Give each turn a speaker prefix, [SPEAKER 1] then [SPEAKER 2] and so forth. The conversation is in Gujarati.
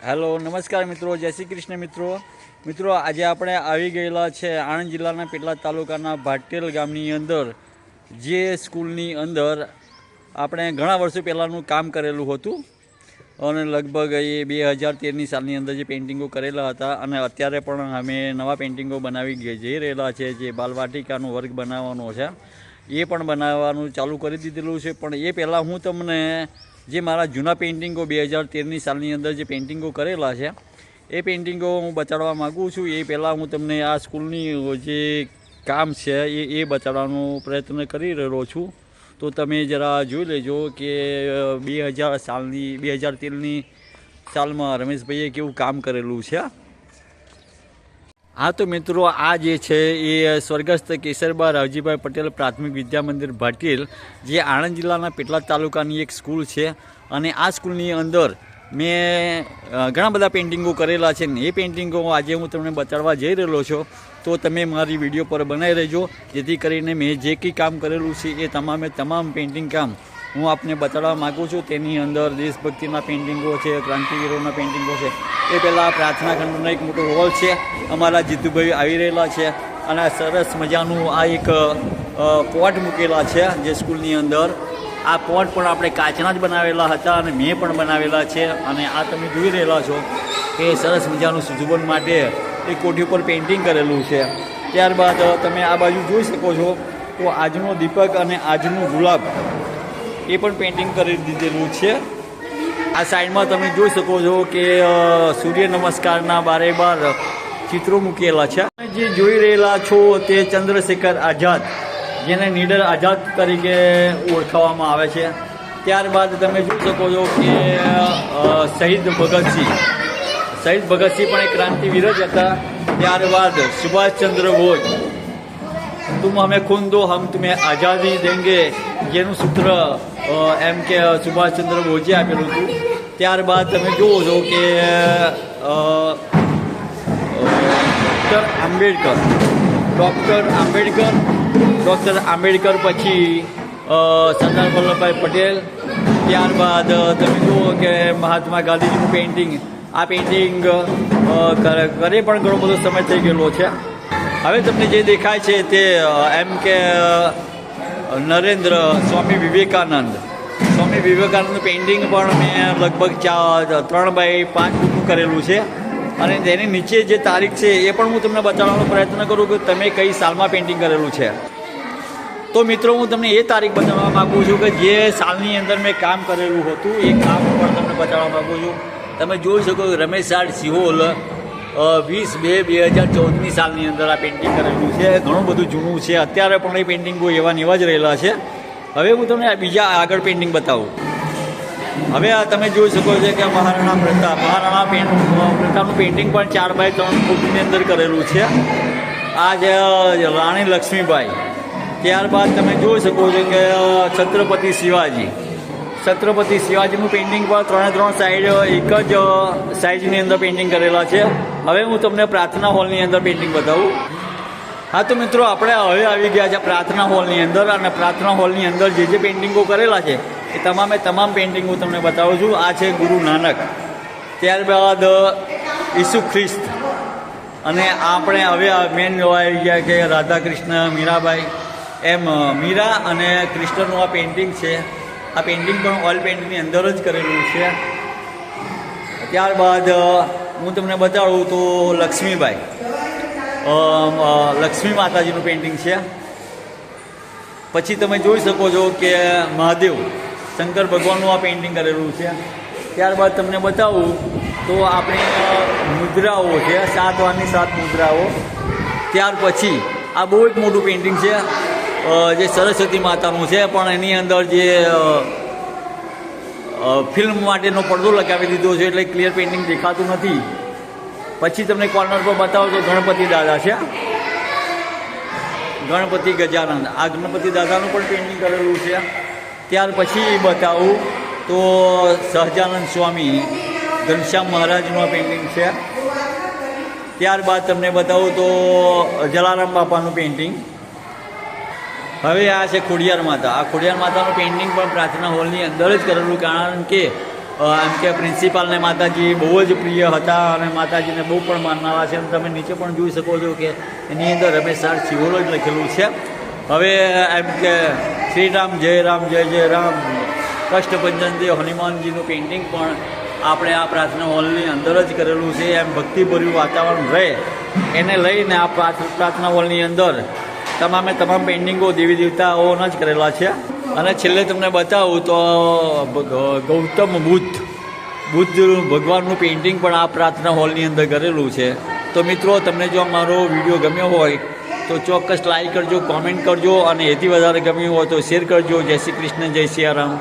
[SPEAKER 1] હેલો નમસ્કાર મિત્રો, જય શ્રી કૃષ્ણ મિત્રો આજે આપણે આવી ગયેલા છે આણંદ જિલ્લાના પેટલાદ તાલુકાના ભાટેલ ગામની અંદર, જે સ્કૂલની અંદર આપણે ઘણા વર્ષો પહેલાંનું કામ કરેલું હતું અને લગભગ એ 2013ની સાલની અંદર જે પેઇન્ટિંગો કરેલા હતા અને અત્યારે પણ અમે નવા પેઇન્ટિંગો બનાવી જઈ રહેલા છે. જે બાલવાટિકાનો વર્ગ બનાવવાનો છે એ પણ બનાવવાનું ચાલુ કરી દીધેલું છે. પણ એ પહેલાં હું તમને જે મારા જૂના પેઇન્ટિંગો 2013ની સાલની અંદર જે પેઇન્ટિંગો કરેલા છે એ પેઇન્ટિંગો હું બતાડવા માગું છું. એ પહેલાં હું તમને આ સ્કૂલની જે કામ છે એ બતાડવાનો પ્રયત્ન કરી રહ્યો છું. તો તમે જરા જોઈ લેજો કે 2013ની સાલમાં રમેશભાઈએ કેવું કામ કરેલું છે. હા તો મિત્રો, આ જે છે એ સ્વર્ગસ્થ કેસરબા રાવજીભાઈ પટેલ પ્રાથમિક વિદ્યા મંદિર ભાટેલ, જે આણંદ જિલ્લાના પેટલાદ તાલુકાની એક સ્કૂલ છે. અને આ સ્કૂલની અંદર મેં ઘણા બધા પેઇન્ટિંગો કરેલા છે ને એ પેઇન્ટિંગો આજે હું તમને બતાડવા જઈ રહેલો છું. તો તમે મારી વિડીયો પર બનાવી રહેજો, જેથી કરીને મેં જે કંઈ કામ કરેલું છે એ તમામ પેઇન્ટિંગ કામ હું આપને બતાડવા માગું છું. તેની અંદર દેશભક્તિના પેઇન્ટિંગો છે, ક્રાંતિવીરોના પેઇન્ટિંગો છે. એ પહેલાં પ્રાર્થના ખંડનો એક મોટો હોલ છે, અમારા જીતુભાઈ આવી રહેલા છે. અને સરસ મજાનું આ એક પોટ મૂકેલા છે જે સ્કૂલની અંદર. આ પોટ પણ આપણે કાચના જ બનાવેલા હતા અને મેં પણ બનાવેલા છે. અને આ તમે જોઈ રહેલા છો કે સરસ મજાનું સુશોભન માટે એ કોઠી ઉપર પેઇન્ટિંગ કરેલું છે. ત્યારબાદ તમે આ બાજુ જોઈ શકો છો તો આજનો દીપક અને આજનું ગુલાબ એ પણ પેઇન્ટિંગ કરી દીધેલું છે. આ સાઈડમાં તમે જોઈ શકો છો કે સૂર્ય નમસ્કારના બારે બાર ચિત્રો મૂકેલા છે. જે જોઈ રહેલા છો તે ચંદ્રશેખર આઝાદ, જેને નીડર આઝાદ તરીકે ઓળખાવવામાં આવે છે. ત્યારબાદ તમે જોઈ શકો છો કે શહીદ ભગતસિંહ પણ એક ક્રાંતિવીર જ હતા. ત્યારબાદ સુભાષચંદ્ર બોઝ, તુમ હમે ખૂન દો હમ તુમ્हें આઝાદી દેંગે, જેનું સૂત્ર એમ કે સુભાષચંદ્ર બોઝે આપેલું હતું. ત્યારબાદ તમે જુઓ છો કે ડૉક્ટર આંબેડકર પછી સરદાર વલ્લભભાઈ પટેલ. ત્યારબાદ તમે જુઓ કે મહાત્મા ગાંધીજીનું પેઇન્ટિંગ, આ પેઇન્ટિંગ કરે પણ ઘણો બધો સમય થઈ ગયેલો છે. હવે તમને જે દેખાય છે તે એમ કે નરેન્દ્ર સ્વામી વિવેકાનંદનું પેઇન્ટિંગ પણ મેં લગભગ 3x5 ફૂટનું કરેલું છે. અને તેની નીચે જે તારીખ છે એ પણ હું તમને બતાવવાનો પ્રયત્ન કરું કે તમે કઈ સાલમાં પેઇન્ટિંગ કરેલું છે. તો મિત્રો, હું તમને એ તારીખ બતાવવા માગું છું કે જે સાલની અંદર મેં કામ કરેલું હતું એ કામ પણ તમને બતાવવા માગું છું. તમે જોઈ શકો રમેશ આર્ટ સિહોલ 20/2/2014ની સાલની અંદર આ પેઇન્ટિંગ કરેલું છે. ઘણું બધું જૂનું છે. અત્યારે પણ એ પેઇન્ટિંગો એવા ને એવા જ રહેલા છે. હવે હું તમને બીજા આગળ પેઇન્ટિંગ બતાવું. હવે આ તમે જોઈ શકો છો કે મહારાણા પ્રતાપનું પેઇન્ટિંગ પણ 4x3 ફૂટની અંદર કરેલું છે. આ જે રાણી લક્ષ્મીબાઈ. ત્યારબાદ તમે જોઈ શકો છો કે છત્રપતિ શિવાજીનું પેઇન્ટિંગ પણ 3 સાઈડ એક જ સાઇઝની અંદર પેઇન્ટિંગ કરેલા છે. હવે હું તમને પ્રાર્થના હોલની અંદર પેઇન્ટિંગ બતાવું. હા તો મિત્રો, આપણે હવે આવી ગયા છે પ્રાર્થના હોલની અંદર. અને પ્રાર્થના હોલની અંદર જે પેઇન્ટિંગો કરેલા છે એ તમામ પેઇન્ટિંગ હું તમને બતાવું છું. આ છે ગુરુ નાનક, ત્યારબાદ ઈસુ ખ્રિસ્ત, અને આપણે હવે મેન જોવા આવી ગયા કે રાધા કૃષ્ણ મીરાબાઈ. એમ મીરા અને કૃષ્ણનું આ પેઇન્ટિંગ છે. આ પેઇન્ટિંગ પણ ઓઇલ પેઇન્ટની અંદર જ કરેલું છે. ત્યારબાદ હું તમને બતાડું તો લક્ષ્મી માતાજીનું પેઇન્ટિંગ છે. પછી તમે જોઈ શકો છો કે મહાદેવ શંકર ભગવાનનું આ પેઇન્ટિંગ કરેલું છે. ત્યારબાદ તમને બતાવું તો આપણે મુદ્રાઓ છે, 7 વારની 7 મુદ્રાઓ. ત્યાર પછી આ બહુ એક મોટું પેઇન્ટિંગ છે જે સરસ્વતી માતાનું છે, પણ એની અંદર જે ફિલ્મ માટેનો પડદો લગાવી દીધો છે એટલે ક્લિયર પેઇન્ટિંગ દેખાતું નથી. પછી તમને કોર્નર પર બતાવો તો ગણપતિ દાદા છે, ગણપતિ ગજાનંદ. આ ગણપતિ દાદાનું પણ પેઇન્ટિંગ કરેલું છે. ત્યાર પછી બતાવું તો સહજાનંદ સ્વામી ઘનશ્યામ મહારાજનું આ પેઇન્ટિંગ છે. ત્યારબાદ તમને બતાવું તો જલારામ બાપાનું પેઇન્ટિંગ. હવે આ છે ખોડિયાર માતા. આ ખોડિયાર માતાનું પેઇન્ટિંગ પણ પ્રાર્થના હોલની અંદર જ કરેલું, કારણ કે એમ કે પ્રિન્સિપાલને માતાજી બહુ જ પ્રિય હતા અને માતાજીને બહુ પણ માનનારા છે. અને તમે નીચે પણ જોઈ શકો છો કે એની અંદર રમેશ શિવોલો જ લખેલું છે. હવે એમ કે શ્રી રામ જય જય રામ કષ્ટભંજન દેવ હનુમાનજીનું પેઇન્ટિંગ પણ આપણે આ પ્રાર્થના હોલની અંદર જ કરેલું છે. એમ ભક્તિભર્યું વાતાવરણ રહે એને લઈને આ પ્રાર્થના હોલની અંદર તમામ પેઇન્ટિંગો દેવી દેવતાઓના જ કરેલા છે. અને છેલ્લે તમને બતાવું તો ગૌતમ બુદ્ધ ભગવાનનું પેઇન્ટિંગ પણ આ પ્રાર્થના હોલની અંદર કરેલું છે. તો મિત્રો તમને જો મારો વિડીયો ગમ્યો હોય તો ચોક્કસ લાઈક કરજો, કોમેન્ટ કરજો અને એથી વધારે ગમ્યું હોય તો શેર કરજો. જય શ્રી કૃષ્ણ, જય સિયારામ.